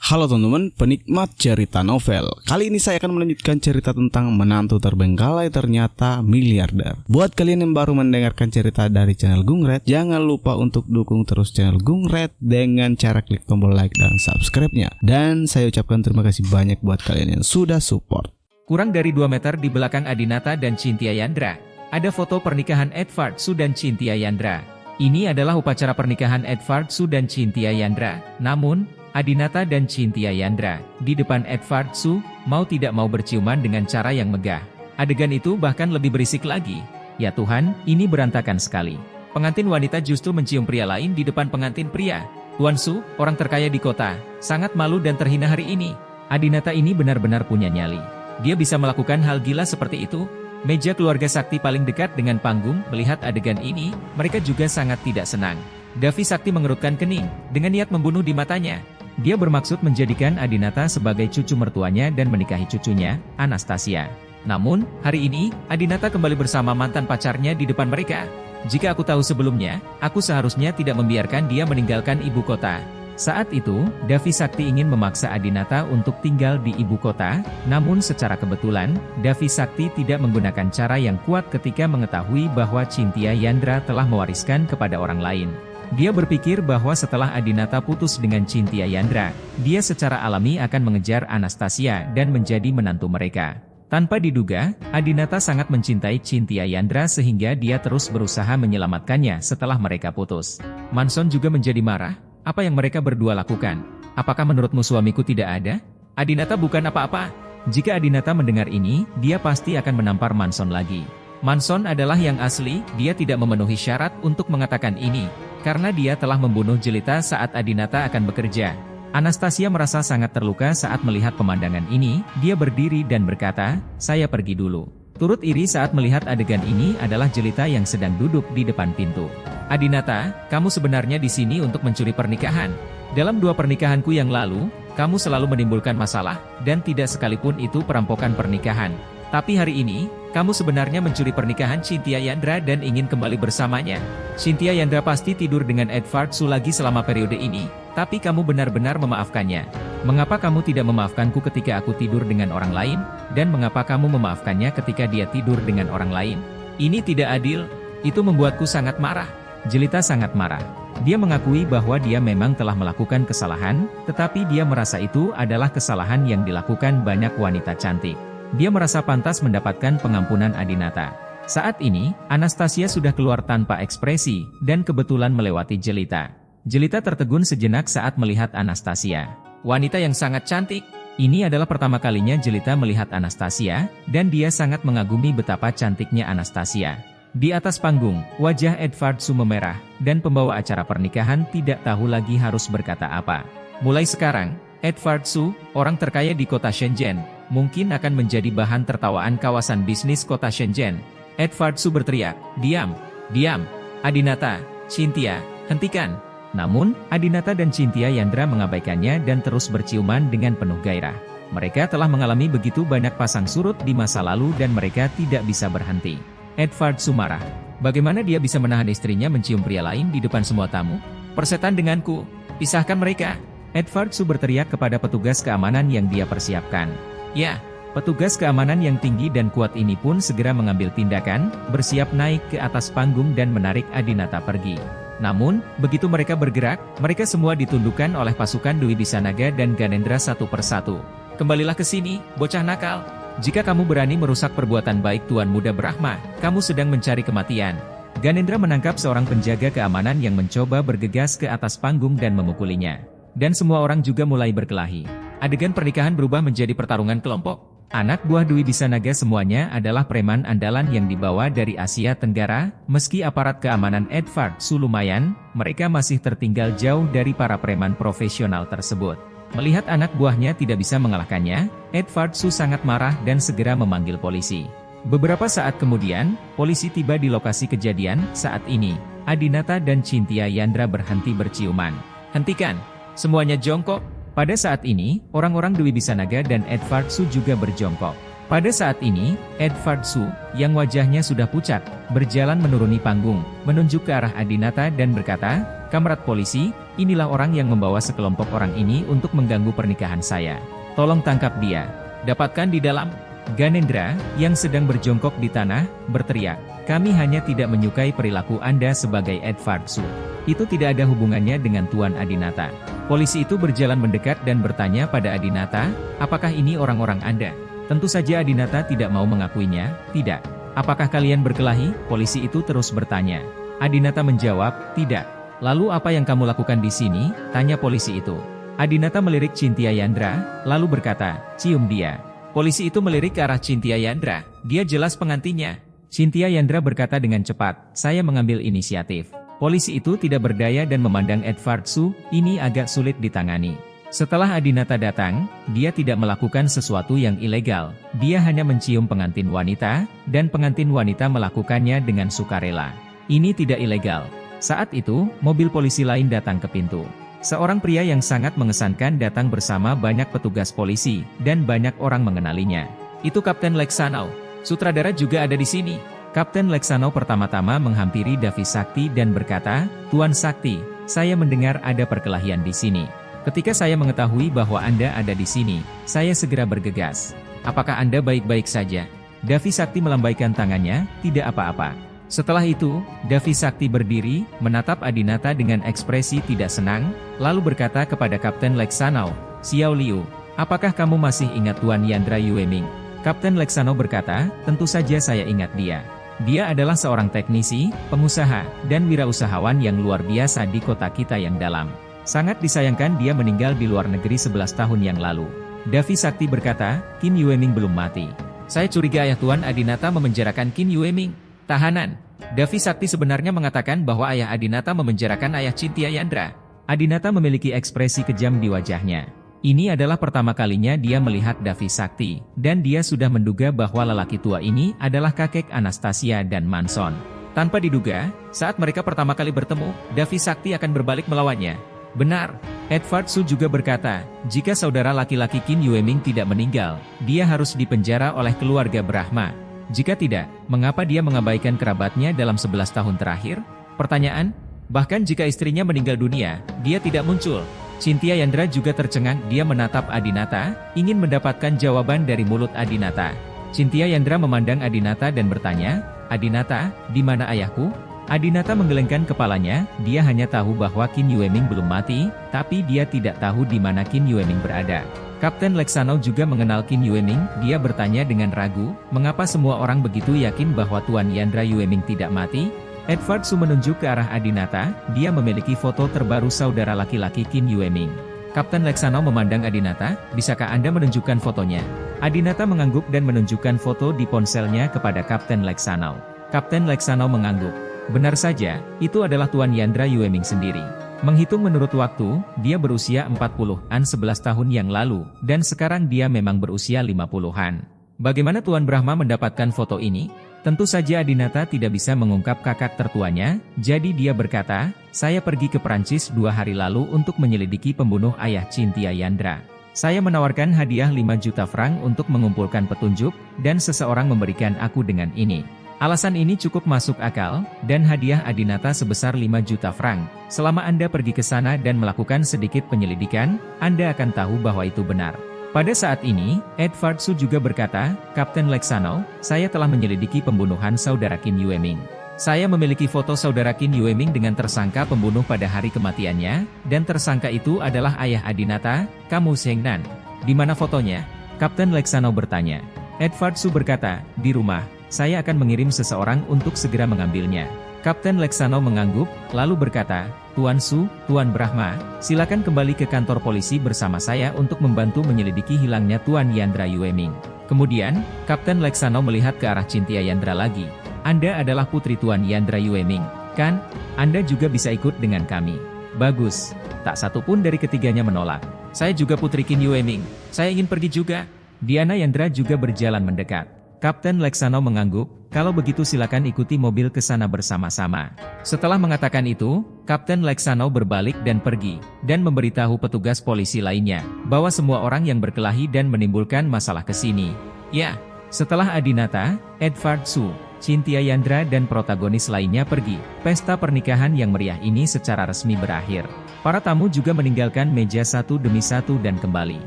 Halo teman-teman, penikmat cerita novel. Kali ini saya akan melanjutkan cerita tentang menantu terbengkalai ternyata miliarder. Buat kalian yang baru mendengarkan cerita dari channel Gungred, jangan lupa untuk dukung terus channel Gungred dengan cara klik tombol like dan subscribe-nya. Dan saya ucapkan terima kasih banyak buat kalian yang sudah support. Kurang dari 2 meter di belakang Adinata dan Cynthia Yandra, ada foto pernikahan Edvard Su dan Cynthia Yandra. Ini adalah upacara pernikahan Edvard Su dan Cynthia Yandra. Namun, Adinata dan Cynthia Yandra, di depan Edvard Su, mau tidak mau berciuman dengan cara yang megah. Adegan itu bahkan lebih berisik lagi. Ya Tuhan, ini berantakan sekali. Pengantin wanita justru mencium pria lain di depan pengantin pria. Tuan Su, orang terkaya di kota, sangat malu dan terhina hari ini. Adinata ini benar-benar punya nyali. Dia bisa melakukan hal gila seperti itu. Meja keluarga sakti paling dekat dengan panggung melihat adegan ini, mereka juga sangat tidak senang. Davi Sakti mengerutkan kening, dengan niat membunuh di matanya. Dia bermaksud menjadikan Adinata sebagai cucu mertuanya dan menikahi cucunya, Anastasia. Namun, hari ini, Adinata kembali bersama mantan pacarnya di depan mereka. Jika aku tahu sebelumnya, aku seharusnya tidak membiarkan dia meninggalkan ibu kota. Saat itu, Davi Sakti ingin memaksa Adinata untuk tinggal di ibu kota, namun secara kebetulan, Davi Sakti tidak menggunakan cara yang kuat ketika mengetahui bahwa Cynthia Yandra telah mewariskan kepada orang lain. Dia berpikir bahwa setelah Adinata putus dengan Cynthia Yandra, dia secara alami akan mengejar Anastasia dan menjadi menantu mereka. Tanpa diduga, Adinata sangat mencintai Cynthia Yandra sehingga dia terus berusaha menyelamatkannya setelah mereka putus. Manson juga menjadi marah. Apa yang mereka berdua lakukan? Apakah menurutmu suamiku tidak ada? Adinata bukan apa-apa. Jika Adinata mendengar ini, dia pasti akan menampar Manson lagi. Manson adalah yang asli, dia tidak memenuhi syarat untuk mengatakan ini, karena dia telah membunuh jelita saat Adinata akan bekerja. Anastasia merasa sangat terluka saat melihat pemandangan ini, dia berdiri dan berkata, "Saya pergi dulu." Turut iri saat melihat adegan ini adalah jelita yang sedang duduk di depan pintu. "Adinata, kamu sebenarnya di sini untuk mencuri pernikahan. Dalam 2 pernikahanku yang lalu, kamu selalu menimbulkan masalah, dan tidak sekalipun itu perampokan pernikahan. Tapi hari ini, kamu sebenarnya mencuri pernikahan Cynthia Yandra dan ingin kembali bersamanya. Cynthia Yandra pasti tidur dengan Edvard Su lagi selama periode ini, tapi kamu benar-benar memaafkannya. Mengapa kamu tidak memaafkanku ketika aku tidur dengan orang lain, dan mengapa kamu memaafkannya ketika dia tidur dengan orang lain? Ini tidak adil." Itu membuatku sangat marah. Jelita sangat marah. Dia mengakui bahwa dia memang telah melakukan kesalahan, tetapi dia merasa itu adalah kesalahan yang dilakukan banyak wanita cantik. Dia merasa pantas mendapatkan pengampunan Adinata. Saat ini, Anastasia sudah keluar tanpa ekspresi, dan kebetulan melewati Jelita. Jelita tertegun sejenak saat melihat Anastasia. Wanita yang sangat cantik. Ini adalah pertama kalinya Jelita melihat Anastasia, dan dia sangat mengagumi betapa cantiknya Anastasia. Di atas panggung, wajah Edvard Su memerah, dan pembawa acara pernikahan tidak tahu lagi harus berkata apa. Mulai sekarang, Edvard Su, orang terkaya di kota Shenzhen, mungkin akan menjadi bahan tertawaan kawasan bisnis kota Shenzhen. Edvard Su berteriak, "Diam! Diam! Adinata, Cynthia, hentikan!" Namun, Adinata dan Cynthia Yandra mengabaikannya dan terus berciuman dengan penuh gairah. Mereka telah mengalami begitu banyak pasang surut di masa lalu dan mereka tidak bisa berhenti. Edvard Su marah. Bagaimana dia bisa menahan istrinya mencium pria lain di depan semua tamu? "Persetan denganku! Pisahkan mereka!" Edvard Su berteriak kepada petugas keamanan yang dia persiapkan. Ya, petugas keamanan yang tinggi dan kuat ini pun segera mengambil tindakan, bersiap naik ke atas panggung dan menarik Adinata pergi. Namun, begitu mereka bergerak, mereka semua ditundukkan oleh pasukan Dwi Bisanaga dan Ganendra satu persatu. "Kembalilah ke sini, bocah nakal. Jika kamu berani merusak perbuatan baik Tuan Muda Brahma, kamu sedang mencari kematian." Ganendra menangkap seorang penjaga keamanan yang mencoba bergegas ke atas panggung dan memukulinya. Dan semua orang juga mulai berkelahi. Adegan pernikahan berubah menjadi pertarungan kelompok. Anak buah Dwi Bisanaga semuanya adalah preman andalan yang dibawa dari Asia Tenggara. Meski aparat keamanan Edvard Su lumayan, mereka masih tertinggal jauh dari para preman profesional tersebut. Melihat anak buahnya tidak bisa mengalahkannya, Edvard Su sangat marah dan segera memanggil polisi. Beberapa saat kemudian, polisi tiba di lokasi kejadian. Saat ini, Adinata dan Cynthia Yandra berhenti berciuman. "Hentikan! Semuanya jongkok!" Pada saat ini, orang-orang Dwi Bisanaga dan Edvard Su juga berjongkok. Pada saat ini, Edvard Su, yang wajahnya sudah pucat, berjalan menuruni panggung, menunjuk ke arah Adinata dan berkata, "Kamrat polisi, inilah orang yang membawa sekelompok orang ini untuk mengganggu pernikahan saya. Tolong tangkap dia. Dapatkan di dalam." Ganendra, yang sedang berjongkok di tanah, berteriak, "Kami hanya tidak menyukai perilaku Anda sebagai Edward Su. Itu tidak ada hubungannya dengan Tuan Adinata." Polisi itu berjalan mendekat dan bertanya pada Adinata, "Apakah ini orang-orang Anda?" Tentu saja Adinata tidak mau mengakuinya. "Tidak." "Apakah kalian berkelahi?" Polisi itu terus bertanya. Adinata menjawab, "Tidak." "Lalu apa yang kamu lakukan di sini?" tanya polisi itu. Adinata melirik Cynthia Yandra, lalu berkata, "Cium dia." Polisi itu melirik ke arah Cynthia Yandra. Dia jelas pengantinnya. Cynthia Yandra berkata dengan cepat, "Saya mengambil inisiatif." Polisi itu tidak berdaya dan memandang Edward Su, ini agak sulit ditangani. Setelah Adinata datang, dia tidak melakukan sesuatu yang ilegal. Dia hanya mencium pengantin wanita, dan pengantin wanita melakukannya dengan sukarela. Ini tidak ilegal. Saat itu, mobil polisi lain datang ke pintu. Seorang pria yang sangat mengesankan datang bersama banyak petugas polisi, dan banyak orang mengenalinya. "Itu Kapten Leksanau. Sutradara juga ada di sini." Kapten Leksanau pertama-tama menghampiri Davi Sakti dan berkata, "Tuan Sakti, saya mendengar ada perkelahian di sini. Ketika saya mengetahui bahwa Anda ada di sini, saya segera bergegas. Apakah Anda baik-baik saja?" Davi Sakti melambaikan tangannya, "Tidak apa-apa." Setelah itu, Davi Sakti berdiri, menatap Adinata dengan ekspresi tidak senang, lalu berkata kepada Kapten Leksanau, "Xiao Liu, apakah kamu masih ingat Tuan Yandra Yueming?" Kapten Leksanau berkata, "Tentu saja saya ingat dia. Dia adalah seorang teknisi, pengusaha, dan wirausahawan yang luar biasa di kota kita yang dalam. Sangat disayangkan dia meninggal di luar negeri 11 tahun yang lalu." Davi Sakti berkata, "Qin Yueming belum mati. Saya curiga ayah Tuan Adinata memenjarakan Qin Yueming." Tahanan. Davi Sakti sebenarnya mengatakan bahwa ayah Adinata memenjarakan ayah Cynthia Yandra. Adinata memiliki ekspresi kejam di wajahnya. Ini adalah pertama kalinya dia melihat Davi Sakti, dan dia sudah menduga bahwa lelaki tua ini adalah kakek Anastasia dan Manson. Tanpa diduga, saat mereka pertama kali bertemu, Davi Sakti akan berbalik melawannya. Benar, Edward Su juga berkata, jika saudara laki-laki Qin Yueming tidak meninggal, dia harus dipenjara oleh keluarga Brahma. Jika tidak, mengapa dia mengabaikan kerabatnya dalam 11 tahun terakhir? Pertanyaan, bahkan jika istrinya meninggal dunia, dia tidak muncul. Cynthia Yandra juga tercengang, dia menatap Adinata, ingin mendapatkan jawaban dari mulut Adinata. Cynthia Yandra memandang Adinata dan bertanya, "Adinata, di mana ayahku?" Adinata menggelengkan kepalanya, dia hanya tahu bahwa Qin Yueming belum mati, tapi dia tidak tahu di mana Qin Yueming berada. Kapten Leksanau juga mengenal Qin Yueming, dia bertanya dengan ragu, mengapa semua orang begitu yakin bahwa Tuan Yandra Yueming tidak mati? Edward Su menunjuk ke arah Adinata, dia memiliki foto terbaru saudara laki-laki Qin Yueming. Kapten Leksanau memandang Adinata, bisakah Anda menunjukkan fotonya? Adinata mengangguk dan menunjukkan foto di ponselnya kepada Kapten Leksanau. Kapten Leksanau mengangguk. Benar saja, itu adalah Tuan Yandra Yueming sendiri. Menghitung menurut waktu, dia berusia 40-an 11 tahun yang lalu, dan sekarang dia memang berusia 50-an. Bagaimana Tuan Brahma mendapatkan foto ini? Tentu saja Adinata tidak bisa mengungkap kakak tertuanya, jadi dia berkata, "Saya pergi ke Prancis 2 hari lalu untuk menyelidiki pembunuh ayah Cynthia Yandra. Saya menawarkan hadiah 5 juta franc untuk mengumpulkan petunjuk, dan seseorang memberikan aku dengan ini. Alasan ini cukup masuk akal, dan hadiah Adinata sebesar 5 juta franc. Selama Anda pergi ke sana dan melakukan sedikit penyelidikan, Anda akan tahu bahwa itu benar." Pada saat ini, Edward Su juga berkata, "Kapten Leksanau, saya telah menyelidiki pembunuhan saudara Qin Yueming. Saya memiliki foto saudara Qin Yueming dengan tersangka pembunuh pada hari kematiannya, dan tersangka itu adalah ayah Adinata, kamu Sengnan. Di mana fotonya?" Kapten Leksanau bertanya. Edward Su berkata, "Di rumah. Saya akan mengirim seseorang untuk segera mengambilnya." Kapten Leksanau mengangguk, lalu berkata, "Tuan Su, Tuan Brahma, silakan kembali ke kantor polisi bersama saya untuk membantu menyelidiki hilangnya Tuan Yandra Yueming." Kemudian, Kapten Leksanau melihat ke arah Cynthia Yandra lagi. "Anda adalah putri Tuan Yandra Yueming, kan? Anda juga bisa ikut dengan kami." "Bagus." Tak satu pun dari ketiganya menolak. "Saya juga putri Qin Yueming, saya ingin pergi juga." Diana Yandra juga berjalan mendekat. Kapten Leksanau mengangguk, "Kalau begitu silakan ikuti mobil ke sana bersama-sama." Setelah mengatakan itu, Kapten Leksanau berbalik dan pergi, dan memberitahu petugas polisi lainnya, bahwa semua orang yang berkelahi dan menimbulkan masalah ke sini. Ya, setelah Adinata, Edward Su, Chintya Yandra dan protagonis lainnya pergi. Pesta pernikahan yang meriah ini secara resmi berakhir. Para tamu juga meninggalkan meja satu demi satu dan kembali.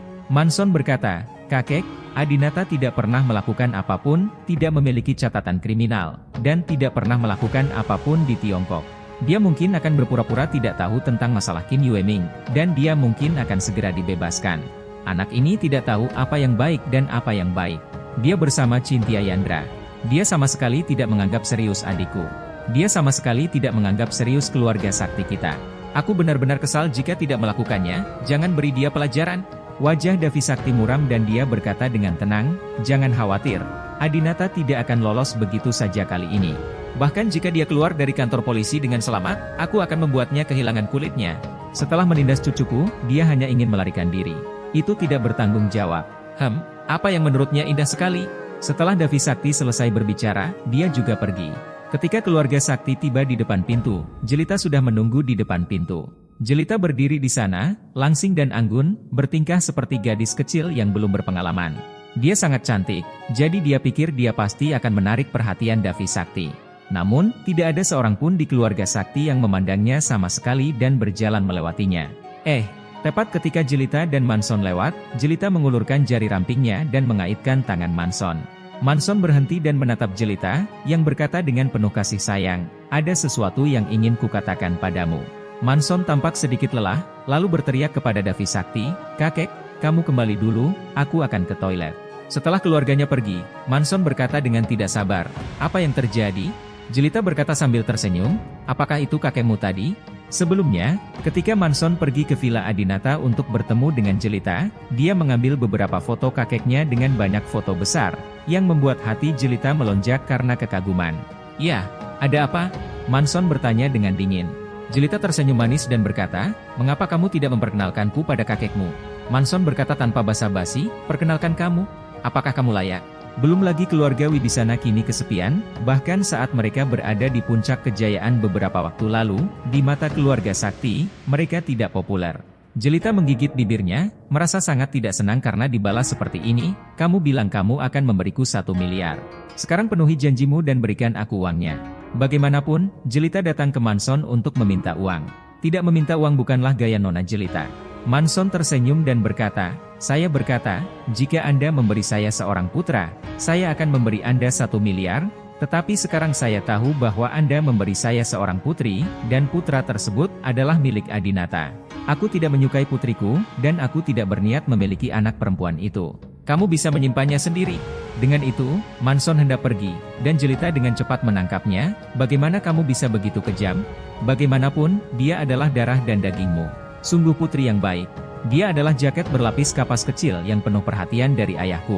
Manson berkata, "Kakek, Adinata tidak pernah melakukan apapun, tidak memiliki catatan kriminal, dan tidak pernah melakukan apapun di Tiongkok. Dia mungkin akan berpura-pura tidak tahu tentang masalah Kim Yueming, dan dia mungkin akan segera dibebaskan. Anak ini tidak tahu apa yang baik dan apa yang baik. Dia bersama Chintya Yandra. Dia sama sekali tidak menganggap serius adikku. Dia sama sekali tidak menganggap serius keluarga sakti kita. Aku benar-benar kesal jika tidak melakukannya, jangan beri dia pelajaran." Wajah Davi Sakti muram dan dia berkata dengan tenang, "Jangan khawatir, Adinata tidak akan lolos begitu saja kali ini. Bahkan jika dia keluar dari kantor polisi dengan selamat, aku akan membuatnya kehilangan kulitnya. Setelah menindas cucuku, dia hanya ingin melarikan diri. Itu tidak bertanggung jawab." Apa yang menurutnya indah sekali? Setelah Davi Sakti selesai berbicara, dia juga pergi. Ketika keluarga Sakti tiba di depan pintu, Jelita sudah menunggu di depan pintu. Jelita berdiri di sana, langsing dan anggun, bertingkah seperti gadis kecil yang belum berpengalaman. Dia sangat cantik, jadi dia pikir dia pasti akan menarik perhatian Davi Sakti. Namun, tidak ada seorang pun di keluarga Sakti yang memandangnya sama sekali dan berjalan melewatinya. Tepat ketika Jelita dan Manson lewat, Jelita mengulurkan jari rampingnya dan mengaitkan tangan Manson. Manson berhenti dan menatap Jelita, yang berkata dengan penuh kasih sayang, "Ada sesuatu yang ingin kukatakan padamu." Manson tampak sedikit lelah, lalu berteriak kepada Davi Sakti, "Kakek, kamu kembali dulu, aku akan ke toilet." Setelah keluarganya pergi, Manson berkata dengan tidak sabar, "Apa yang terjadi?" Jelita berkata sambil tersenyum, "Apakah itu kakekmu tadi?" Sebelumnya, ketika Manson pergi ke Villa Adinata untuk bertemu dengan Jelita, dia mengambil beberapa foto kakeknya dengan banyak foto besar, yang membuat hati Jelita melonjak karena kekaguman. "Ya, ada apa?" Manson bertanya dengan dingin. Jelita tersenyum manis dan berkata, "Mengapa kamu tidak memperkenalkanku pada kakekmu?" Manson berkata tanpa basa-basi, "Perkenalkan kamu? Apakah kamu layak?" Belum lagi keluarga Wibisana kini kesepian, bahkan saat mereka berada di puncak kejayaan beberapa waktu lalu, di mata keluarga Sakti, mereka tidak populer. Jelita menggigit bibirnya, merasa sangat tidak senang karena dibalas seperti ini. "Kamu bilang kamu akan memberiku 1 miliar. Sekarang penuhi janjimu dan berikan aku uangnya." Bagaimanapun, Jelita datang ke Manson untuk meminta uang. Tidak meminta uang bukanlah gaya Nona Jelita. Manson tersenyum dan berkata, "Saya berkata, jika Anda memberi saya seorang putra, saya akan memberi Anda 1 miliar, tetapi sekarang saya tahu bahwa Anda memberi saya seorang putri, dan putra tersebut adalah milik Adinata. Aku tidak menyukai putriku, dan aku tidak berniat memiliki anak perempuan itu. Kamu bisa menyimpannya sendiri." Dengan itu, Manson hendak pergi, dan Jelita dengan cepat menangkapnya. "Bagaimana kamu bisa begitu kejam? Bagaimanapun, dia adalah darah dan dagingmu. Sungguh putri yang baik. Dia adalah jaket berlapis kapas kecil yang penuh perhatian dari ayahku.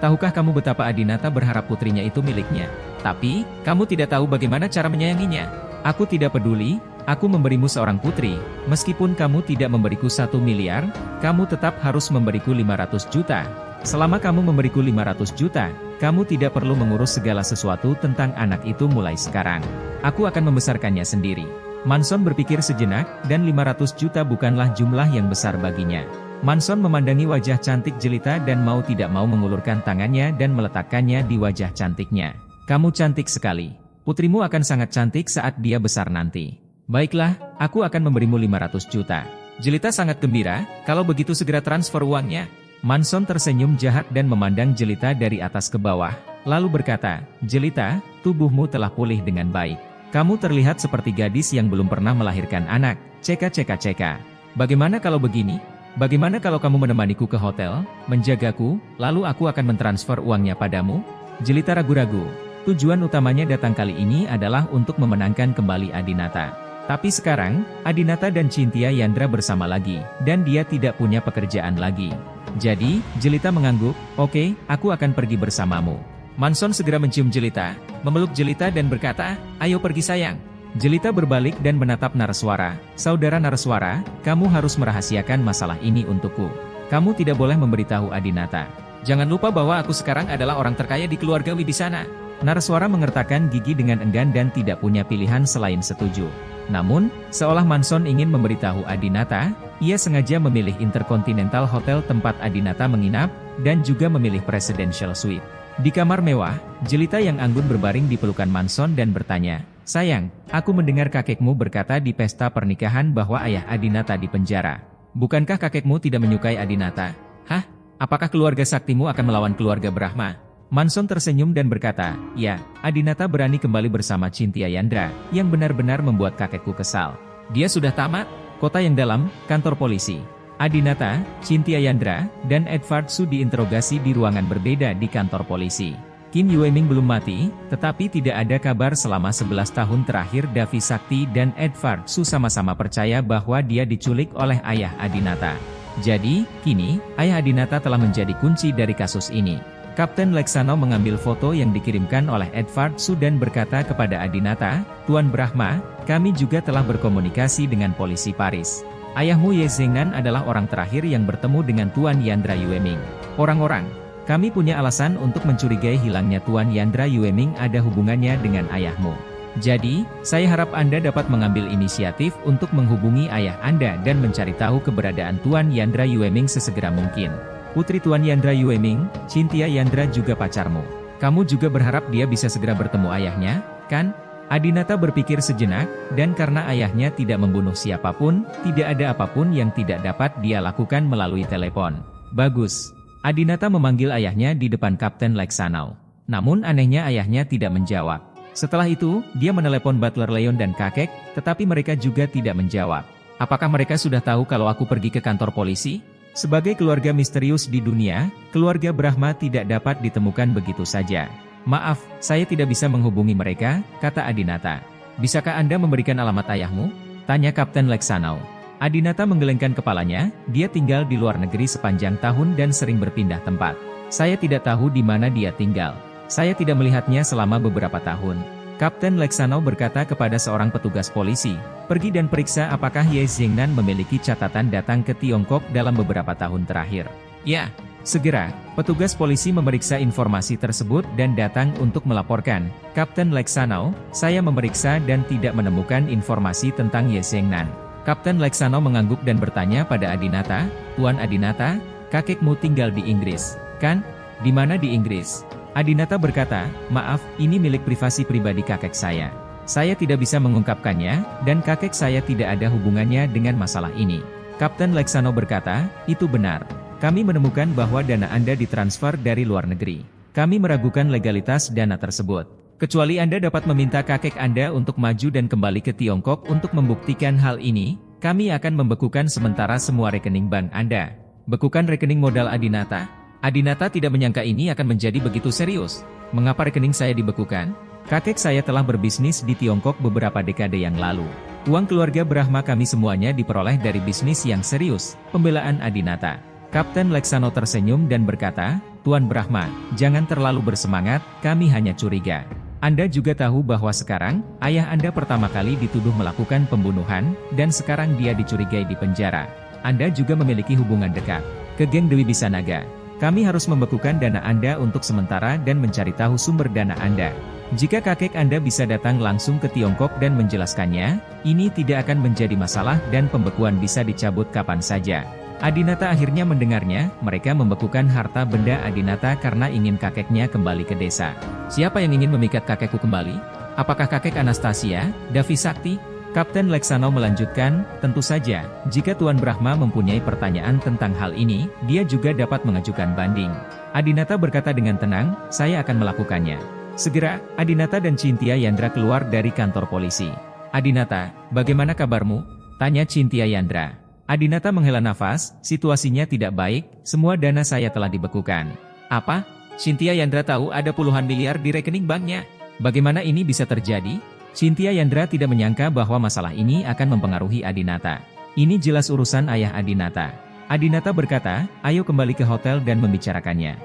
Tahukah kamu betapa Adinata berharap putrinya itu miliknya? Tapi, kamu tidak tahu bagaimana cara menyayanginya. Aku tidak peduli, aku memberimu seorang putri, meskipun kamu tidak memberiku 1 miliar, kamu tetap harus memberiku 500 juta. Selama kamu memberiku 500 juta, kamu tidak perlu mengurus segala sesuatu tentang anak itu mulai sekarang. Aku akan membesarkannya sendiri." Manson berpikir sejenak, dan 500 juta bukanlah jumlah yang besar baginya. Manson memandangi wajah cantik Jelita dan mau tidak mau mengulurkan tangannya dan meletakkannya di wajah cantiknya. "Kamu cantik sekali. Putrimu akan sangat cantik saat dia besar nanti. Baiklah, aku akan memberimu 500 juta. Jelita sangat gembira, kalau begitu segera transfer uangnya." Manson tersenyum jahat dan memandang Jelita dari atas ke bawah, lalu berkata, "Jelita, tubuhmu telah pulih dengan baik. Kamu terlihat seperti gadis yang belum pernah melahirkan anak, ceka. Bagaimana kalau begini? Bagaimana kalau kamu menemaniku ke hotel, menjagaku, lalu aku akan mentransfer uangnya padamu?" Jelita ragu-ragu. Tujuan utamanya datang kali ini adalah untuk memenangkan kembali Adinata. Tapi sekarang, Adinata dan Chintya Yandra bersama lagi, dan dia tidak punya pekerjaan lagi. Jadi, Jelita mengangguk, "Oke, aku akan pergi bersamamu." Manson segera mencium Jelita, memeluk Jelita dan berkata, "Ayo pergi sayang." Jelita berbalik dan menatap Nareswara. "Saudara Nareswara, kamu harus merahasiakan masalah ini untukku. Kamu tidak boleh memberitahu Adinata. Jangan lupa bahwa aku sekarang adalah orang terkaya di keluarga Wibisana." Nareswara mengertakkan gigi dengan enggan dan tidak punya pilihan selain setuju. Namun, seolah Manson ingin memberitahu Adinata, ia sengaja memilih Intercontinental Hotel tempat Adinata menginap, dan juga memilih Presidential Suite. Di kamar mewah, jelita yang anggun berbaring di pelukan Manson dan bertanya, "Sayang, aku mendengar kakekmu berkata di pesta pernikahan bahwa ayah Adinata di penjara. Bukankah kakekmu tidak menyukai Adinata?" "Hah? Apakah keluarga saktimu akan melawan keluarga Brahma?" Manson tersenyum dan berkata, "Ya, Adinata berani kembali bersama Cynthia Yandra, yang benar-benar membuat kakekku kesal. Dia sudah tamat, kota yang dalam, kantor polisi." Adinata, Cynthia Yandra, dan Edward Su diinterogasi di ruangan berbeda di kantor polisi. Kim Yueming belum mati, tetapi tidak ada kabar selama 11 tahun terakhir. Davi Sakti dan Edward Su sama-sama percaya bahwa dia diculik oleh ayah Adinata. Jadi, kini, ayah Adinata telah menjadi kunci dari kasus ini. Kapten Leksano mengambil foto yang dikirimkan oleh Edward Su dan berkata kepada Adinata, "Tuan Brahma, kami juga telah berkomunikasi dengan polisi Paris. Ayahmu Ye Zhengnan adalah orang terakhir yang bertemu dengan Tuan Yandra Yueming. Orang-orang, kami punya alasan untuk mencurigai hilangnya Tuan Yandra Yueming ada hubungannya dengan ayahmu. Jadi, saya harap Anda dapat mengambil inisiatif untuk menghubungi ayah Anda dan mencari tahu keberadaan Tuan Yandra Yueming sesegera mungkin. Putri Tuan Yandra Yueming, Cynthia Yandra juga pacarmu. Kamu juga berharap dia bisa segera bertemu ayahnya, kan?" Adinata berpikir sejenak, dan karena ayahnya tidak membunuh siapapun, tidak ada apapun yang tidak dapat dia lakukan melalui telepon. "Bagus." Adinata memanggil ayahnya di depan Kapten Leksano. Namun anehnya ayahnya tidak menjawab. Setelah itu, dia menelepon Butler Leon dan kakek, tetapi mereka juga tidak menjawab. "Apakah mereka sudah tahu kalau aku pergi ke kantor polisi?" Sebagai keluarga misterius di dunia, keluarga Brahma tidak dapat ditemukan begitu saja. "Maaf, saya tidak bisa menghubungi mereka," kata Adinata. "Bisakah Anda memberikan alamat ayahmu?" tanya Kapten Leksano. Adinata menggelengkan kepalanya, dia tinggal di luar negeri sepanjang tahun dan sering berpindah tempat. "Saya tidak tahu di mana dia tinggal. Saya tidak melihatnya selama beberapa tahun." Kapten Leksano berkata kepada seorang petugas polisi, "Pergi dan periksa apakah Ye Zhengnan memiliki catatan datang ke Tiongkok dalam beberapa tahun terakhir." "Ya." Segera, petugas polisi memeriksa informasi tersebut dan datang untuk melaporkan, "Kapten Leksano, saya memeriksa dan tidak menemukan informasi tentang Ye Zhengnan." Kapten Leksano mengangguk dan bertanya pada Adinata, "Tuan Adinata, kakekmu tinggal di Inggris, kan? Di mana di Inggris?" Adinata berkata, "Maaf, ini milik privasi pribadi kakek saya. Saya tidak bisa mengungkapkannya, dan kakek saya tidak ada hubungannya dengan masalah ini." Kapten Leksano berkata, "Itu benar. Kami menemukan bahwa dana Anda ditransfer dari luar negeri. Kami meragukan legalitas dana tersebut. Kecuali Anda dapat meminta kakek Anda untuk maju dan kembali ke Tiongkok untuk membuktikan hal ini, kami akan membekukan sementara semua rekening bank Anda." "Bekukan rekening modal Adinata?" Adinata tidak menyangka ini akan menjadi begitu serius. "Mengapa rekening saya dibekukan? Kakek saya telah berbisnis di Tiongkok beberapa dekade yang lalu. Uang keluarga Brahma kami semuanya diperoleh dari bisnis yang serius." Pembelaan Adinata. Kapten Leksano tersenyum dan berkata, "Tuan Brahma, jangan terlalu bersemangat, kami hanya curiga. Anda juga tahu bahwa sekarang, ayah Anda pertama kali dituduh melakukan pembunuhan, dan sekarang dia dicurigai di penjara. Anda juga memiliki hubungan dekat ke geng Dewi Bisanaga. Kami harus membekukan dana Anda untuk sementara dan mencari tahu sumber dana Anda. Jika kakek Anda bisa datang langsung ke Tiongkok dan menjelaskannya, ini tidak akan menjadi masalah dan pembekuan bisa dicabut kapan saja." Adinata akhirnya mendengarnya, mereka membekukan harta benda Adinata karena ingin kakeknya kembali ke desa. "Siapa yang ingin memikat kakekku kembali? Apakah kakek Anastasia, Davi Sakti?" Kapten Leksano melanjutkan, "Tentu saja, jika Tuan Brahma mempunyai pertanyaan tentang hal ini, dia juga dapat mengajukan banding." Adinata berkata dengan tenang, "Saya akan melakukannya." Segera, Adinata dan Cynthia Yandra keluar dari kantor polisi. "Adinata, bagaimana kabarmu?" tanya Cynthia Yandra. Adinata menghela nafas, "Situasinya tidak baik, semua dana saya telah dibekukan." "Apa? Cynthia Yandra tahu ada puluhan miliar di rekening banknya? Bagaimana ini bisa terjadi?" Cynthia Yandra tidak menyangka bahwa masalah ini akan mempengaruhi Adinata. Ini jelas urusan ayah Adinata. Adinata berkata, "Ayo kembali ke hotel dan membicarakannya."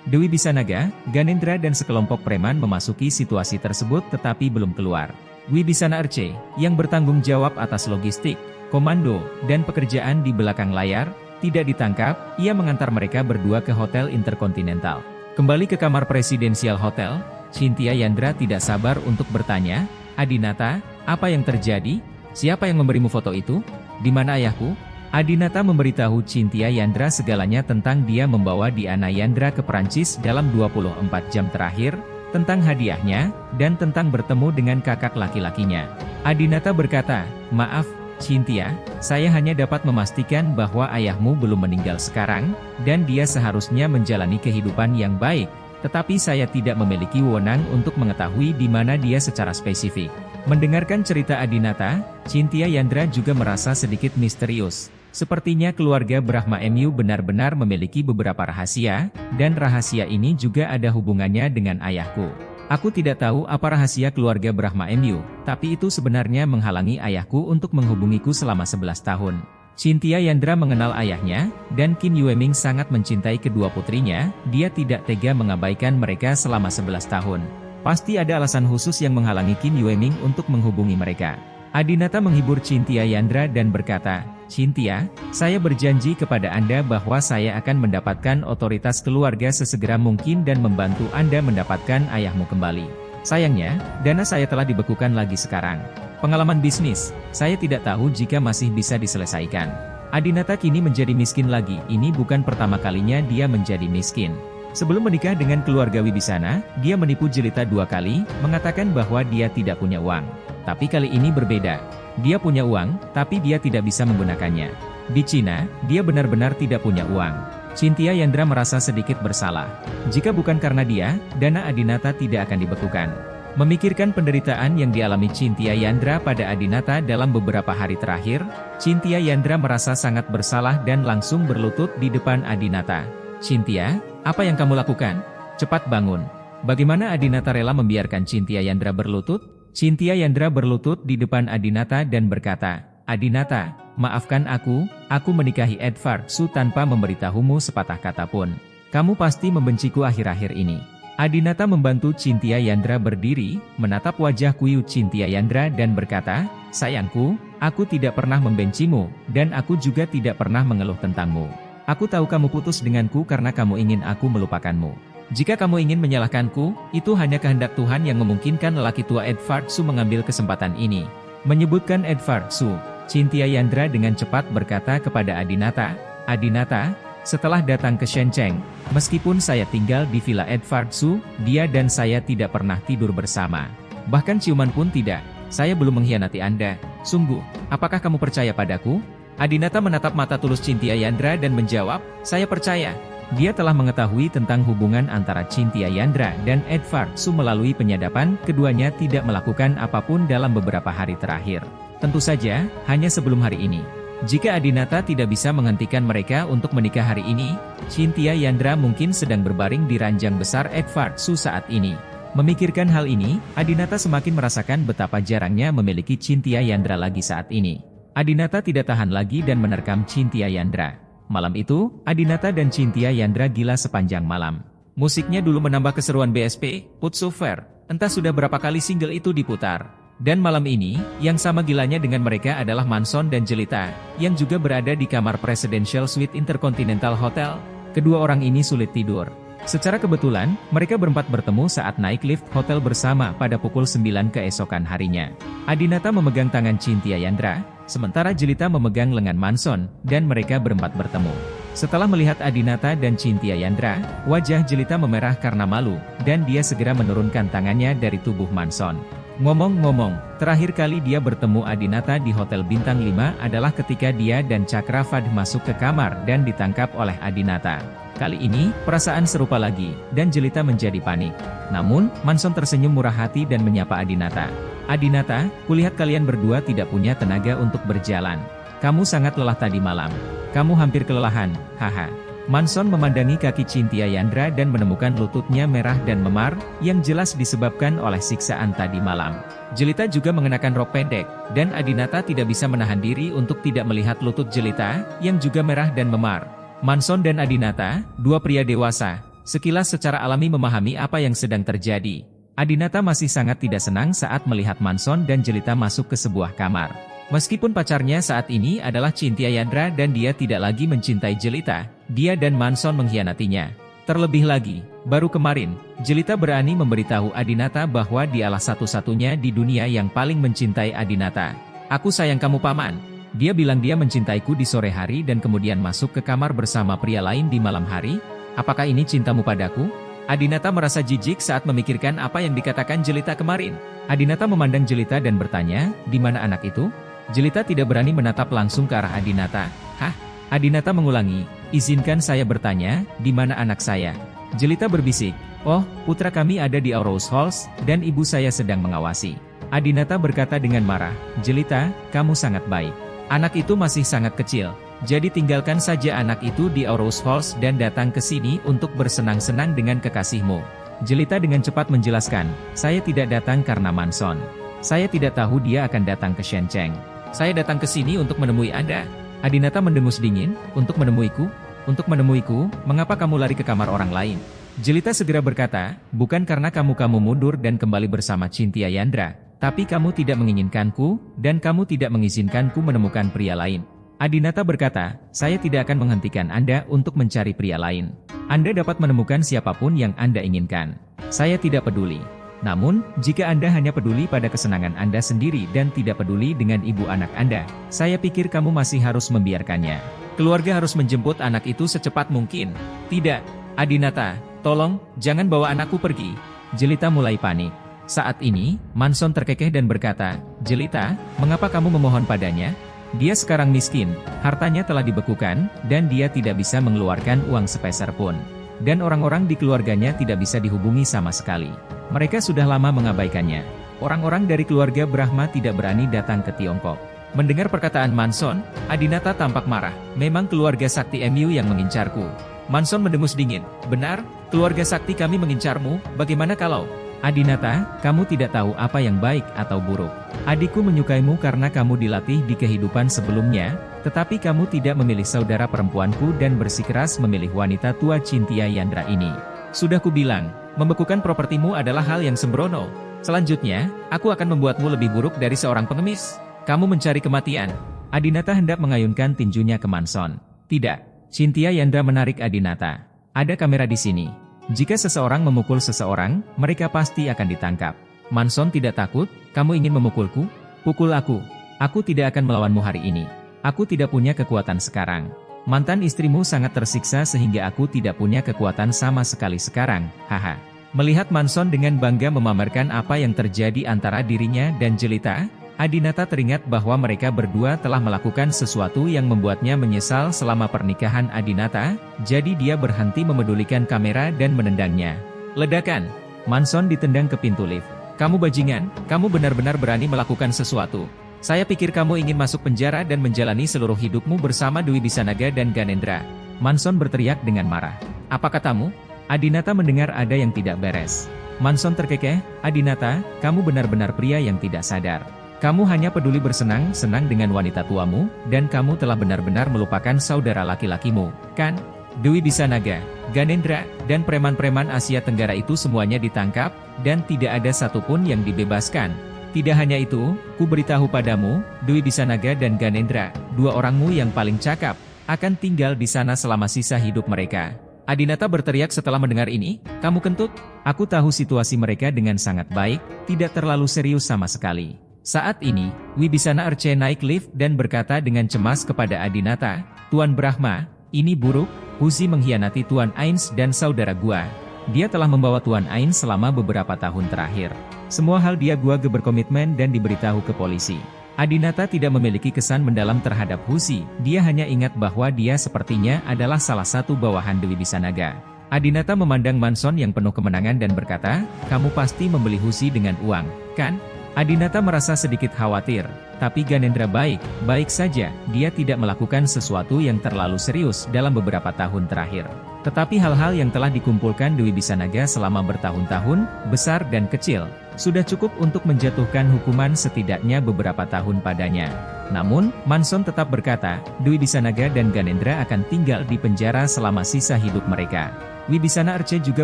Dewi Bisanaga, Ganendra dan sekelompok preman memasuki situasi tersebut tetapi belum keluar. Wibisana Arce, yang bertanggung jawab atas logistik, komando, dan pekerjaan di belakang layar, tidak ditangkap. Ia mengantar mereka berdua ke Hotel Intercontinental. Kembali ke kamar presidensial hotel, Cynthia Yandra tidak sabar untuk bertanya, "Adinata, apa yang terjadi? Siapa yang memberimu foto itu? Di mana ayahku?" Adinata memberitahu Cynthia Yandra segalanya tentang dia membawa Diana Yandra ke Prancis dalam 24 jam terakhir, tentang hadiahnya, dan tentang bertemu dengan kakak laki-lakinya. Adinata berkata, "Maaf, Cynthia, saya hanya dapat memastikan bahwa ayahmu belum meninggal sekarang, dan dia seharusnya menjalani kehidupan yang baik, tetapi saya tidak memiliki wewenang untuk mengetahui di mana dia secara spesifik." Mendengarkan cerita Adinata, Cynthia Yandra juga merasa sedikit misterius. Sepertinya keluarga Brahma MU benar-benar memiliki beberapa rahasia, dan rahasia ini juga ada hubungannya dengan ayahku. Aku tidak tahu apa rahasia keluarga Brahma MU, tapi itu sebenarnya menghalangi ayahku untuk menghubungiku selama 11 tahun. Cynthia Yandra mengenal ayahnya, dan Kim Yueming sangat mencintai kedua putrinya, dia tidak tega mengabaikan mereka selama 11 tahun. Pasti ada alasan khusus yang menghalangi Kim Yueming untuk menghubungi mereka. Adinata menghibur Cynthia Yandra dan berkata, "Cynthia, saya berjanji kepada Anda bahwa saya akan mendapatkan otoritas keluarga sesegera mungkin dan membantu Anda mendapatkan ayahmu kembali. Sayangnya, dana saya telah dibekukan lagi sekarang. Pengalaman bisnis, saya tidak tahu jika masih bisa diselesaikan." Adinata kini menjadi miskin lagi, ini bukan pertama kalinya dia menjadi miskin. Sebelum menikah dengan keluarga Wibisana, dia menipu Jelita 2 kali, mengatakan bahwa dia tidak punya uang. Tapi kali ini berbeda. Dia punya uang, tapi dia tidak bisa menggunakannya. Di Cina, dia benar-benar tidak punya uang. Cynthia Yandra merasa sedikit bersalah. Jika bukan karena dia, dana Adinata tidak akan dibekukan. Memikirkan penderitaan yang dialami Cynthia Yandra pada Adinata dalam beberapa hari terakhir, Cynthia Yandra merasa sangat bersalah dan langsung berlutut di depan Adinata. "Cynthia, apa yang kamu lakukan? Cepat bangun." Bagaimana Adinata rela membiarkan Cynthia Yandra berlutut? Cynthia Yandra berlutut di depan Adinata dan berkata, "Adinata, maafkan aku menikahi Edvard Su tanpa memberitahumu sepatah kata pun. Kamu pasti membenciku akhir-akhir ini." Adinata membantu Cynthia Yandra berdiri, menatap wajah kuyu Cynthia Yandra dan berkata, "Sayangku, aku tidak pernah membencimu, dan aku juga tidak pernah mengeluh tentangmu. Aku tahu kamu putus denganku karena kamu ingin aku melupakanmu. Jika kamu ingin menyalahkanku, itu hanya kehendak Tuhan yang memungkinkan lelaki tua Edvard Su mengambil kesempatan ini." Menyebutkan Edvard Su, Cynthia Yandra dengan cepat berkata kepada Adinata, "Adinata, setelah datang ke Shenzhen, meskipun saya tinggal di Villa Edvard Su, dia dan saya tidak pernah tidur bersama. Bahkan ciuman pun tidak. Saya belum mengkhianati Anda. Sungguh, apakah kamu percaya padaku?" Adinata menatap mata tulus Cynthia Yandra dan menjawab, "Saya percaya." Dia telah mengetahui tentang hubungan antara Cynthia Yandra dan Edvard Su melalui penyadapan, keduanya tidak melakukan apapun dalam beberapa hari terakhir. Tentu saja, hanya sebelum hari ini. Jika Adinata tidak bisa menghentikan mereka untuk menikah hari ini, Cynthia Yandra mungkin sedang berbaring di ranjang besar Edvard Su saat ini. Memikirkan hal ini, Adinata semakin merasakan betapa jarangnya memiliki Cynthia Yandra lagi saat ini. Adinata tidak tahan lagi dan menerkam Cynthia Yandra. Malam itu, Adinata dan Cynthia Yandra gila sepanjang malam. Musiknya dulu menambah keseruan BSP, Put So Fair. Entah sudah berapa kali single itu diputar. Dan malam ini, yang sama gilanya dengan mereka adalah Manson dan Jelita, yang juga berada di kamar Presidential Suite Intercontinental Hotel. Kedua orang ini sulit tidur. Secara kebetulan, mereka berempat bertemu saat naik lift hotel bersama pada pukul 9 keesokan harinya. Adinata memegang tangan Cynthia Yandra, sementara Jelita memegang lengan Manson, dan mereka berempat bertemu. Setelah melihat Adinata dan Cynthia Yandra, wajah Jelita memerah karena malu, dan dia segera menurunkan tangannya dari tubuh Manson. Ngomong-ngomong, terakhir kali dia bertemu Adinata di Hotel Bintang 5 adalah ketika dia dan Chakravad masuk ke kamar dan ditangkap oleh Adinata. Kali ini, perasaan serupa lagi, dan Jelita menjadi panik. Namun, Manson tersenyum murah hati dan menyapa Adinata. "Adinata, kulihat kalian berdua tidak punya tenaga untuk berjalan. Kamu sangat lelah tadi malam. Kamu hampir kelelahan, haha." Manson memandangi kaki Cynthia Yandra dan menemukan lututnya merah dan memar, yang jelas disebabkan oleh siksaan tadi malam. Jelita juga mengenakan rok pendek, dan Adinata tidak bisa menahan diri untuk tidak melihat lutut Jelita, yang juga merah dan memar. Manson dan Adinata, dua pria dewasa, sekilas secara alami memahami apa yang sedang terjadi. Adinata masih sangat tidak senang saat melihat Manson dan Jelita masuk ke sebuah kamar. Meskipun pacarnya saat ini adalah Cynthia Yandra dan dia tidak lagi mencintai Jelita, dia dan Manson mengkhianatinya. Terlebih lagi, baru kemarin, Jelita berani memberitahu Adinata bahwa dialah satu-satunya di dunia yang paling mencintai Adinata. "Aku sayang kamu paman." Dia bilang dia mencintaiku di sore hari dan kemudian masuk ke kamar bersama pria lain di malam hari. Apakah ini cintamu padaku? Adinata merasa jijik saat memikirkan apa yang dikatakan Jelita kemarin. Adinata memandang Jelita dan bertanya, di mana anak itu? Jelita tidak berani menatap langsung ke arah Adinata. Hah? Adinata mengulangi, izinkan saya bertanya, di mana anak saya? Jelita berbisik, oh, putra kami ada di Aurous Halls, dan ibu saya sedang mengawasi. Adinata berkata dengan marah, Jelita, kamu sangat baik. Anak itu masih sangat kecil, jadi tinggalkan saja anak itu di Aurous Halls dan datang ke sini untuk bersenang-senang dengan kekasihmu. Jelita dengan cepat menjelaskan, saya tidak datang karena Manson. Saya tidak tahu dia akan datang ke Shenzhen. Saya datang ke sini untuk menemui Anda. Adinata mendengus dingin, untuk menemuiku? Untuk menemuiku, mengapa kamu lari ke kamar orang lain? Jelita segera berkata, bukan karena kamu mundur dan kembali bersama Cynthia Yandra, tapi kamu tidak menginginkanku, dan kamu tidak mengizinkanku menemukan pria lain. Adinata berkata, saya tidak akan menghentikan Anda untuk mencari pria lain. Anda dapat menemukan siapapun yang Anda inginkan. Saya tidak peduli. Namun, jika Anda hanya peduli pada kesenangan Anda sendiri dan tidak peduli dengan ibu anak Anda, saya pikir kamu masih harus membiarkannya. Keluarga harus menjemput anak itu secepat mungkin. Tidak, Adinata, tolong, jangan bawa anakku pergi. Jelita mulai panik. Saat ini, Manson terkekeh dan berkata, Jelita, mengapa kamu memohon padanya? Dia sekarang miskin, hartanya telah dibekukan, dan dia tidak bisa mengeluarkan uang sepeser pun. Dan orang-orang di keluarganya tidak bisa dihubungi sama sekali. Mereka sudah lama mengabaikannya. Orang-orang dari keluarga Brahma tidak berani datang ke Tiongkok. Mendengar perkataan Manson, Adinata tampak marah. Memang keluarga sakti MU yang mengincarku. Manson mendengus dingin. Benar, keluarga sakti kami mengincarmu, bagaimana kalau... Adinata, kamu tidak tahu apa yang baik atau buruk. Adikku menyukaimu karena kamu dilatih di kehidupan sebelumnya, tetapi kamu tidak memilih saudara perempuanku dan bersikeras memilih wanita tua Cynthia Yandra ini. Sudah kubilang, membekukan propertimu adalah hal yang sembrono. Selanjutnya, aku akan membuatmu lebih buruk dari seorang pengemis. Kamu mencari kematian. Adinata hendak mengayunkan tinjunya ke Manson. Tidak, Cynthia Yandra menarik Adinata. Ada kamera di sini. Jika seseorang memukul seseorang, mereka pasti akan ditangkap. Manson tidak takut, kamu ingin memukulku? Pukul aku. Aku tidak akan melawanmu hari ini. Aku tidak punya kekuatan sekarang. Mantan istrimu sangat tersiksa sehingga aku tidak punya kekuatan sama sekali sekarang, haha. Melihat Manson dengan bangga memamerkan apa yang terjadi antara dirinya dan Jelita, Adinata teringat bahwa mereka berdua telah melakukan sesuatu yang membuatnya menyesal selama pernikahan Adinata, jadi dia berhenti memedulikan kamera dan menendangnya. Ledakan! Manson ditendang ke pintu lift. Kamu bajingan, kamu benar-benar berani melakukan sesuatu. Saya pikir kamu ingin masuk penjara dan menjalani seluruh hidupmu bersama Dwi Bisanaga dan Ganendra. Manson berteriak dengan marah. Apa katamu? Adinata mendengar ada yang tidak beres. Manson terkekeh, Adinata, kamu benar-benar pria yang tidak sadar. Kamu hanya peduli bersenang-senang dengan wanita tuamu, dan kamu telah benar-benar melupakan saudara laki-lakimu, kan? Dwi Bisanaga, Ganendra, dan preman-preman Asia Tenggara itu semuanya ditangkap, dan tidak ada satupun yang dibebaskan. Tidak hanya itu, ku beritahu padamu, Dwi Bisanaga dan Ganendra, dua orangmu yang paling cakap, akan tinggal di sana selama sisa hidup mereka. Adinata berteriak setelah mendengar ini, kamu kentut? Aku tahu situasi mereka dengan sangat baik, tidak terlalu serius sama sekali. Saat ini, Wibisana Arce naik lift dan berkata dengan cemas kepada Adinata, Tuan Brahma, ini buruk, Huzi mengkhianati Tuan Ains dan saudara gua. Dia telah membawa Tuan Ains selama beberapa tahun terakhir. Semua hal dia gua berkomitmen dan diberitahu ke polisi. Adinata tidak memiliki kesan mendalam terhadap Huzi, dia hanya ingat bahwa dia sepertinya adalah salah satu bawahan Dewi Bisanaga. Adinata memandang Manson yang penuh kemenangan dan berkata, kamu pasti membeli Huzi dengan uang, kan? Adinata merasa sedikit khawatir, tapi Ganendra baik saja, dia tidak melakukan sesuatu yang terlalu serius dalam beberapa tahun terakhir. Tetapi hal-hal yang telah dikumpulkan Dwi Bisanaga selama bertahun-tahun, besar dan kecil, sudah cukup untuk menjatuhkan hukuman setidaknya beberapa tahun padanya. Namun, Manson tetap berkata, Dwi Bisanaga dan Ganendra akan tinggal di penjara selama sisa hidup mereka. Wibisana Arce juga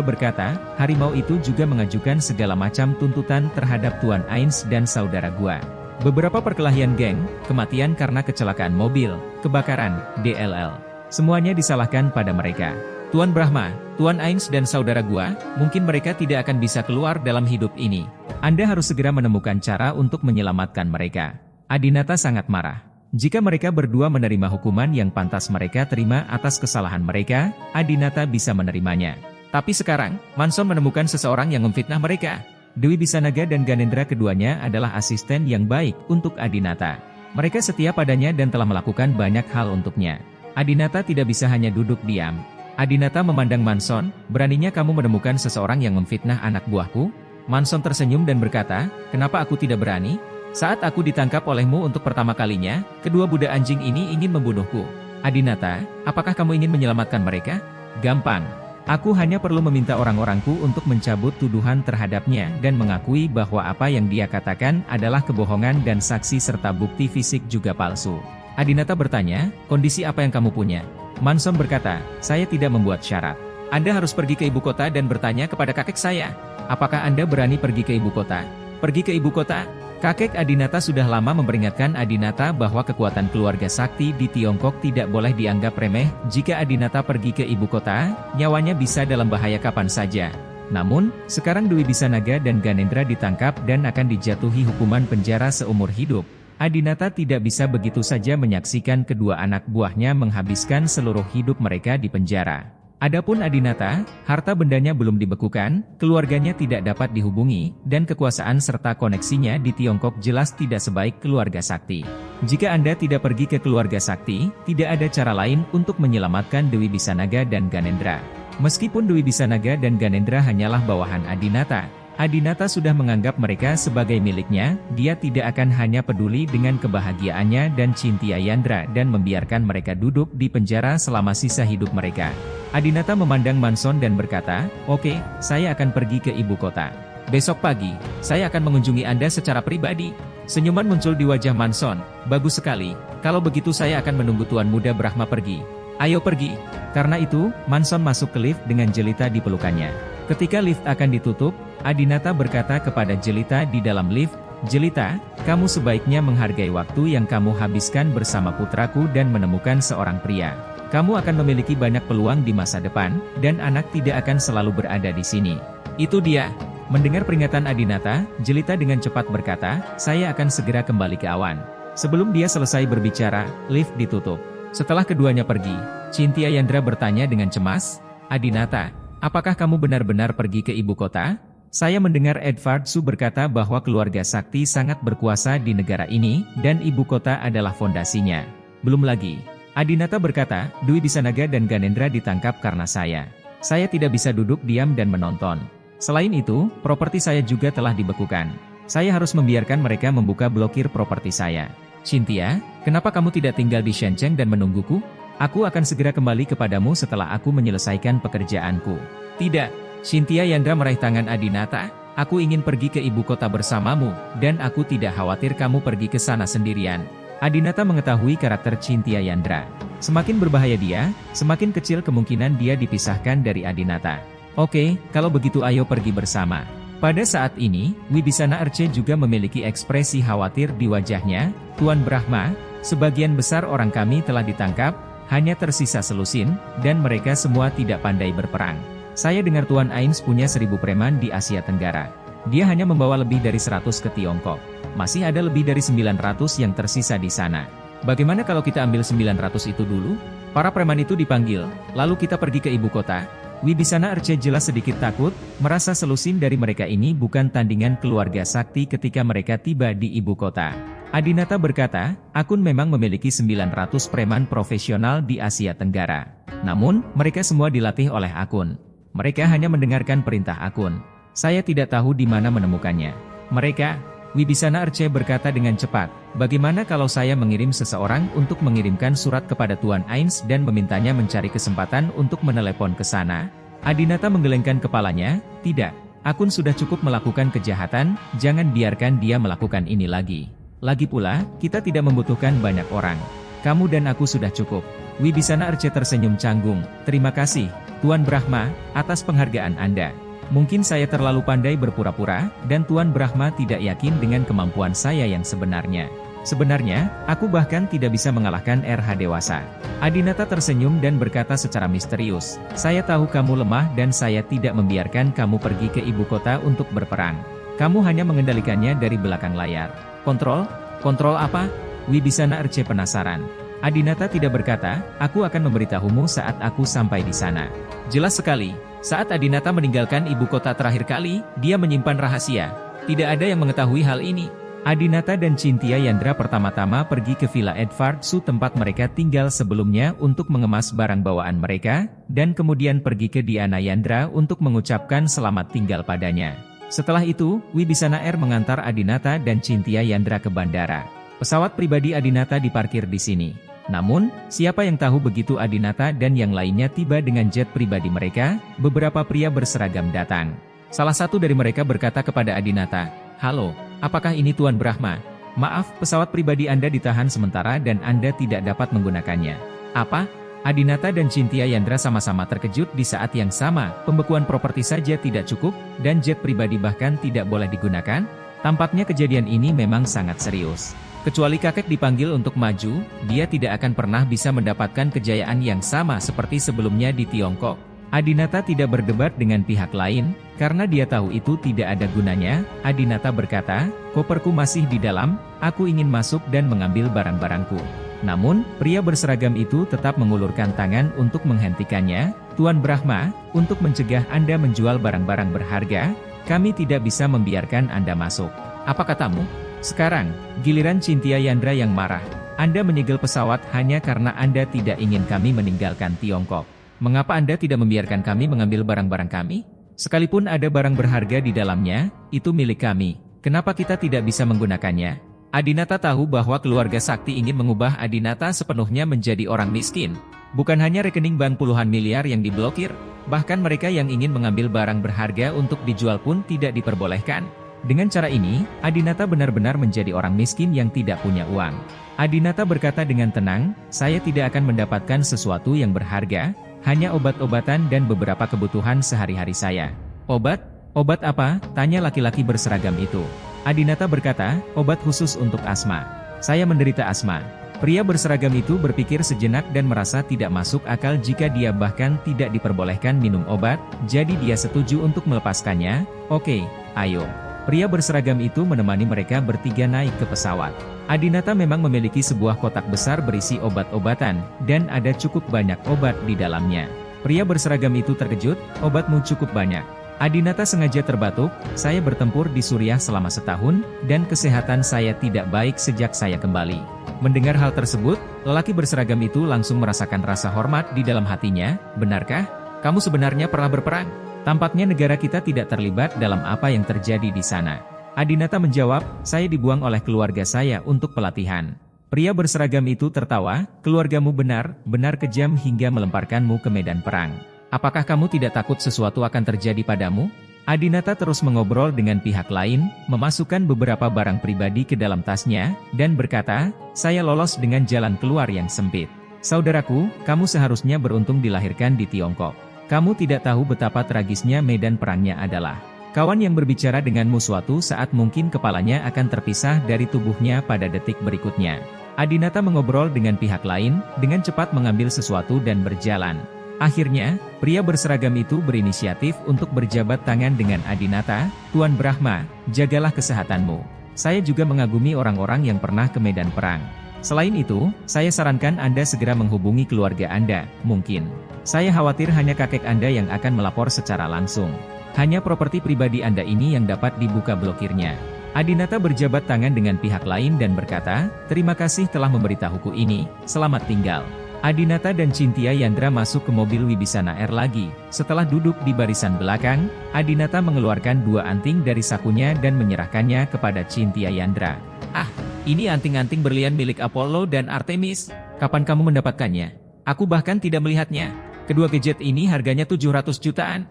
berkata, harimau itu juga mengajukan segala macam tuntutan terhadap Tuan Ains dan saudara gua. Beberapa perkelahian geng, kematian karena kecelakaan mobil, kebakaran, DLL. Semuanya disalahkan pada mereka. Tuan Brahma, Tuan Ains dan saudara gua, mungkin mereka tidak akan bisa keluar dalam hidup ini. Anda harus segera menemukan cara untuk menyelamatkan mereka. Adinata sangat marah. Jika mereka berdua menerima hukuman yang pantas mereka terima atas kesalahan mereka, Adinata bisa menerimanya. Tapi sekarang, Manson menemukan seseorang yang memfitnah mereka. Dewi Bisanaga dan Ganendra keduanya adalah asisten yang baik untuk Adinata. Mereka setia padanya dan telah melakukan banyak hal untuknya. Adinata tidak bisa hanya duduk diam. Adinata memandang Manson, beraninya kamu menemukan seseorang yang memfitnah anak buahku? Manson tersenyum dan berkata, kenapa aku tidak berani? Saat aku ditangkap olehmu untuk pertama kalinya, kedua budak anjing ini ingin membunuhku. Adinata, apakah kamu ingin menyelamatkan mereka? Gampang. Aku hanya perlu meminta orang-orangku untuk mencabut tuduhan terhadapnya dan mengakui bahwa apa yang dia katakan adalah kebohongan dan saksi serta bukti fisik juga palsu. Adinata bertanya, kondisi apa yang kamu punya? Manson berkata, saya tidak membuat syarat. Anda harus pergi ke ibu kota dan bertanya kepada kakek saya. Apakah Anda berani pergi ke ibu kota? Pergi ke ibu kota? Kakek Adinata sudah lama memperingatkan Adinata bahwa kekuatan keluarga sakti di Tiongkok tidak boleh dianggap remeh. Jika Adinata pergi ke ibu kota, nyawanya bisa dalam bahaya kapan saja. Namun, sekarang Dewi Bisanaga dan Ganendra ditangkap dan akan dijatuhi hukuman penjara seumur hidup. Adinata tidak bisa begitu saja menyaksikan kedua anak buahnya menghabiskan seluruh hidup mereka di penjara. Adapun Adinata, harta bendanya belum dibekukan, keluarganya tidak dapat dihubungi, dan kekuasaan serta koneksinya di Tiongkok jelas tidak sebaik keluarga sakti. Jika Anda tidak pergi ke keluarga sakti, tidak ada cara lain untuk menyelamatkan Dewi Bisanaga dan Ganendra. Meskipun Dewi Bisanaga dan Ganendra hanyalah bawahan Adinata, Adinata sudah menganggap mereka sebagai miliknya. Dia tidak akan hanya peduli dengan kebahagiaannya dan Cynthia Yandra dan membiarkan mereka duduk di penjara selama sisa hidup mereka. Adinata memandang Manson dan berkata, oke, saya akan pergi ke ibu kota. Besok pagi, saya akan mengunjungi Anda secara pribadi. Senyuman muncul di wajah Manson. Bagus sekali, kalau begitu saya akan menunggu Tuan Muda Brahma pergi. Ayo pergi. Karena itu, Manson masuk ke lift dengan Jelita di pelukannya. Ketika lift akan ditutup, Adinata berkata kepada Jelita di dalam lift, Jelita, kamu sebaiknya menghargai waktu yang kamu habiskan bersama putraku dan menemukan seorang pria. Kamu akan memiliki banyak peluang di masa depan, dan anak tidak akan selalu berada di sini. Itu dia. Mendengar peringatan Adinata, Jelita dengan cepat berkata, saya akan segera kembali ke awan. Sebelum dia selesai berbicara, lift ditutup. Setelah keduanya pergi, Cynthia Yandra bertanya dengan cemas, Adinata, apakah kamu benar-benar pergi ke ibu kota? Saya mendengar Edward Su berkata bahwa keluarga sakti sangat berkuasa di negara ini, dan ibu kota adalah fondasinya. Belum lagi. Adinata berkata, Dewi Bisanaga dan Ganendra ditangkap karena saya. Saya tidak bisa duduk diam dan menonton. Selain itu, properti saya juga telah dibekukan. Saya harus membiarkan mereka membuka blokir properti saya. Cynthia, kenapa kamu tidak tinggal di Shenzhen dan menungguku? Aku akan segera kembali kepadamu setelah aku menyelesaikan pekerjaanku. Tidak, Cynthia Yandra meraih tangan Adinata. Aku ingin pergi ke ibu kota bersamamu, dan aku tidak khawatir kamu pergi ke sana sendirian. Adinata mengetahui karakter Cynthia Yandra. Semakin berbahaya dia, semakin kecil kemungkinan dia dipisahkan dari Adinata. Oke, kalau begitu ayo pergi bersama. Pada saat ini, Wibisana Arce juga memiliki ekspresi khawatir di wajahnya. Tuan Brahma, sebagian besar orang kami telah ditangkap, hanya tersisa Selusin, dan mereka semua tidak pandai berperang. Saya dengar Tuan Ains punya 1000 preman di Asia Tenggara. Dia hanya membawa lebih dari 100 ke Tiongkok. Masih ada lebih dari 900 yang tersisa di sana. Bagaimana kalau kita ambil 900 itu dulu? Para preman itu dipanggil, lalu kita pergi ke ibu kota. Wibisana Arce jelas sedikit takut, merasa Selusin dari mereka ini bukan tandingan keluarga sakti ketika mereka tiba di ibu kota. Adinata berkata, Akun memang memiliki 900 preman profesional di Asia Tenggara. Namun, mereka semua dilatih oleh Akun. Mereka hanya mendengarkan perintah Akun. Saya tidak tahu di mana menemukannya. Mereka, Wibisana Arce berkata dengan cepat, bagaimana kalau saya mengirim seseorang untuk mengirimkan surat kepada Tuan Ains dan memintanya mencari kesempatan untuk menelepon ke sana? Adinata menggelengkan kepalanya, tidak. Akun sudah cukup melakukan kejahatan, jangan biarkan dia melakukan ini lagi. Lagi pula, kita tidak membutuhkan banyak orang. Kamu dan aku sudah cukup. Wibisana Arce tersenyum canggung, terima kasih, Tuan Brahma, atas penghargaan Anda. Mungkin saya terlalu pandai berpura-pura, dan Tuan Brahma tidak yakin dengan kemampuan saya yang sebenarnya. Sebenarnya, aku bahkan tidak bisa mengalahkan RH dewasa. Adinata tersenyum dan berkata secara misterius, saya tahu kamu lemah dan saya tidak membiarkan kamu pergi ke ibu kota untuk berperang. Kamu hanya mengendalikannya dari belakang layar. Kontrol? Kontrol apa? Wibisana RC penasaran. Adinata tidak berkata, aku akan memberitahumu saat aku sampai di sana. Jelas sekali, saat Adinata meninggalkan ibu kota terakhir kali, dia menyimpan rahasia. Tidak ada yang mengetahui hal ini. Adinata dan Cynthia Yandra pertama-tama pergi ke Villa Edward Su tempat mereka tinggal sebelumnya untuk mengemas barang bawaan mereka, dan kemudian pergi ke Diana Yandra untuk mengucapkan selamat tinggal padanya. Setelah itu, Wibisana Air mengantar Adinata dan Cynthia Yandra ke bandara. Pesawat pribadi Adinata diparkir di sini. Namun, siapa yang tahu begitu Adinata dan yang lainnya tiba dengan jet pribadi mereka, beberapa pria berseragam datang. Salah satu dari mereka berkata kepada Adinata, "Halo, apakah ini Tuan Brahma? Maaf, pesawat pribadi Anda ditahan sementara dan Anda tidak dapat menggunakannya." "Apa?" Adinata dan Cynthia Yandra sama-sama terkejut di saat yang sama, pembekuan properti saja tidak cukup, dan jet pribadi bahkan tidak boleh digunakan? Tampaknya kejadian ini memang sangat serius. Kecuali kakek dipanggil untuk maju, dia tidak akan pernah bisa mendapatkan kejayaan yang sama seperti sebelumnya di Tiongkok. Adinata tidak berdebat dengan pihak lain, karena dia tahu itu tidak ada gunanya. Adinata berkata, "Koperku masih di dalam, aku ingin masuk dan mengambil barang-barangku." Namun, pria berseragam itu tetap mengulurkan tangan untuk menghentikannya. "Tuan Brahma, untuk mencegah Anda menjual barang-barang berharga, kami tidak bisa membiarkan Anda masuk. Apa katamu?" Sekarang, giliran Cynthia Yandra yang marah. "Anda menyegel pesawat hanya karena Anda tidak ingin kami meninggalkan Tiongkok. Mengapa Anda tidak membiarkan kami mengambil barang-barang kami? Sekalipun ada barang berharga di dalamnya, itu milik kami. Kenapa kita tidak bisa menggunakannya?" Adinata tahu bahwa keluarga Sakti ingin mengubah Adinata sepenuhnya menjadi orang miskin. Bukan hanya rekening bank puluhan miliar yang diblokir, bahkan mereka yang ingin mengambil barang berharga untuk dijual pun tidak diperbolehkan. Dengan cara ini, Adinata benar-benar menjadi orang miskin yang tidak punya uang. Adinata berkata dengan tenang, "Saya tidak akan mendapatkan sesuatu yang berharga, hanya obat-obatan dan beberapa kebutuhan sehari-hari saya." "Obat? Obat apa?" tanya laki-laki berseragam itu. Adinata berkata, "Obat khusus untuk asma. Saya menderita asma." Pria berseragam itu berpikir sejenak dan merasa tidak masuk akal jika dia bahkan tidak diperbolehkan minum obat, jadi dia setuju untuk melepaskannya. "Oke, ayo." Pria berseragam itu menemani mereka bertiga naik ke pesawat. Adinata memang memiliki sebuah kotak besar berisi obat-obatan, dan ada cukup banyak obat di dalamnya. Pria berseragam itu terkejut, "Obatmu cukup banyak." Adinata sengaja terbatuk, "Saya bertempur di Suriah selama setahun, dan kesehatan saya tidak baik sejak saya kembali." Mendengar hal tersebut, lelaki berseragam itu langsung merasakan rasa hormat di dalam hatinya. "Benarkah? Kamu sebenarnya pernah berperang? Tampaknya negara kita tidak terlibat dalam apa yang terjadi di sana." Adinata menjawab, "Saya dibuang oleh keluarga saya untuk pelatihan." Pria berseragam itu tertawa, "Keluargamu benar-benar kejam hingga melemparkanmu ke medan perang. Apakah kamu tidak takut sesuatu akan terjadi padamu?" Adinata terus mengobrol dengan pihak lain, memasukkan beberapa barang pribadi ke dalam tasnya, dan berkata, "Saya lolos dengan jalan keluar yang sempit. Saudaraku, kamu seharusnya beruntung dilahirkan di Tiongkok. Kamu tidak tahu betapa tragisnya medan perangnya adalah. Kawan yang berbicara denganmu suatu saat mungkin kepalanya akan terpisah dari tubuhnya pada detik berikutnya." Adinata mengobrol dengan pihak lain, dengan cepat mengambil sesuatu dan berjalan. Akhirnya, pria berseragam itu berinisiatif untuk berjabat tangan dengan Adinata. "Tuan Brahma, jagalah kesehatanmu. Saya juga mengagumi orang-orang yang pernah ke medan perang. Selain itu, saya sarankan Anda segera menghubungi keluarga Anda, mungkin. Saya khawatir hanya kakek Anda yang akan melapor secara langsung. Hanya properti pribadi Anda ini yang dapat dibuka blokirnya." Adinata berjabat tangan dengan pihak lain dan berkata, "Terima kasih telah memberitahuku ini, selamat tinggal." Adinata dan Cynthia Yandra masuk ke mobil Wibisana Air lagi. Setelah duduk di barisan belakang, Adinata mengeluarkan 2 anting dari sakunya dan menyerahkannya kepada Cynthia Yandra. "Ah, ini anting-anting berlian milik Apollo dan Artemis. Kapan kamu mendapatkannya? Aku bahkan tidak melihatnya. Kedua gadget ini harganya 700 jutaan.